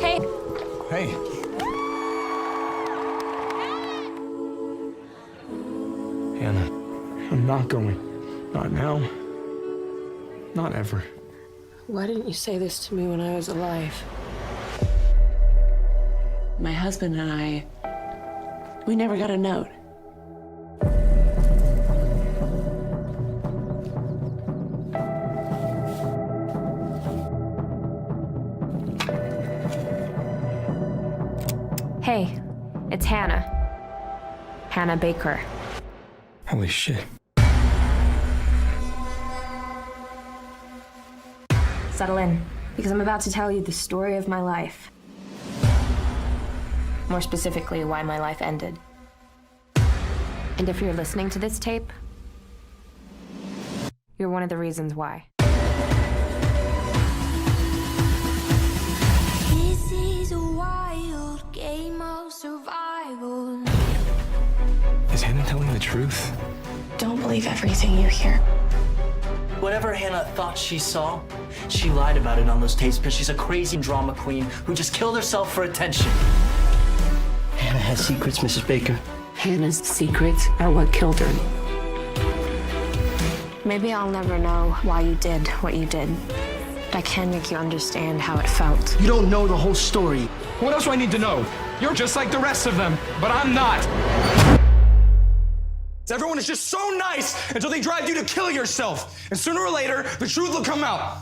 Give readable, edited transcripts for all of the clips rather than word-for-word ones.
Hey. Hey. Hannah, I'm not going. Not now. Not ever. Why didn't you say this to me when I was alive? My husband and I, we never got a note. Hey, it's Hannah. Hannah Baker. Holy shit. Settle in, because I'm about to tell you the story of my life. More specifically, why my life ended. And if you're listening to this tape, you're one of the reasons why. This is a wild game of survival. Is Hannah telling the truth? Don't believe everything you hear. Whatever Hannah thought she saw, she lied about it on those tapes because she's a crazy drama queen who just killed herself for attention. Hannah has secrets, Mrs. Baker. Hannah's secrets are what killed her. Maybe I'll never know why you did what you did, but I can make you understand how it felt. You don't know the whole story. What else do I need to know? You're just like the rest of them, but I'm not. Everyone is just so nice until they drive you to kill yourself. And sooner or later, the truth will come out.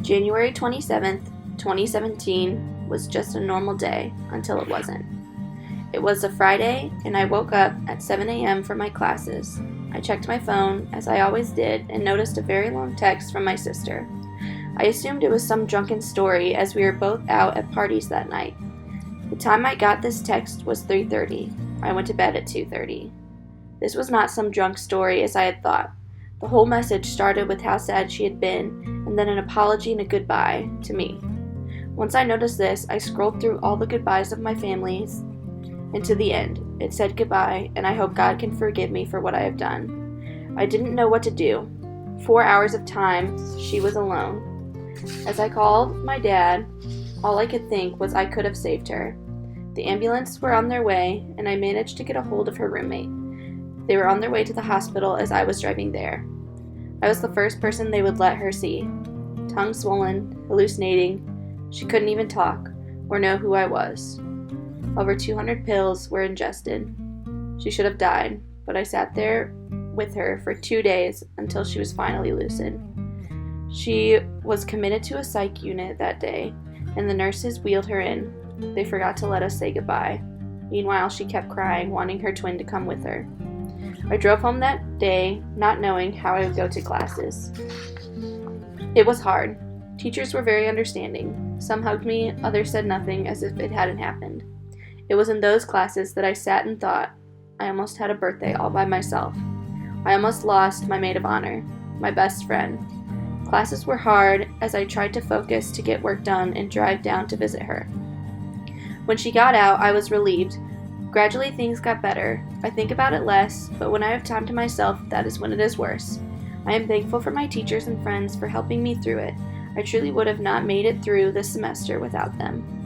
January 27th, 2017 was just a normal day until it wasn't. It was a Friday, and I woke up at 7 a.m. for my classes. I checked my phone, as I always did, and noticed a very long text from my sister. I assumed it was some drunken story, as we were both out at parties that night. The time I got this text was 3:30. I went to bed at 2:30. This was not some drunk story as I had thought. The whole message started with how sad she had been, and then an apology and a goodbye to me. Once I noticed this, I scrolled through all the goodbyes of my families, and to the end, it said goodbye, and I hope God can forgive me for what I have done. I didn't know what to do. 4 hours of time, she was alone. As I called my dad, all I could think was I could have saved her. The ambulance were on their way, and I managed to get a hold of her roommate. They were on their way to the hospital as I was driving there. I was the first person they would let her see. Tongue swollen, hallucinating, she couldn't even talk or know who I was. Over 200 pills were ingested. She should have died, but I sat there with her for 2 days until she was finally lucid. She was committed to a psych unit that day, and the nurses wheeled her in. They forgot to let us say goodbye. Meanwhile, she kept crying, wanting her twin to come with her. I drove home that day, not knowing how I would go to classes. It was hard. Teachers were very understanding. Some hugged me, others said nothing as if it hadn't happened. It was in those classes that I sat and thought, I almost had a birthday all by myself. I almost lost my maid of honor, my best friend. Classes were hard as I tried to focus to get work done and drive down to visit her. When she got out, I was relieved. Gradually things got better. I think about it less, but when I have time to myself, that is when it is worse. I am thankful for my teachers and friends for helping me through it. I truly would have not made it through this semester without them.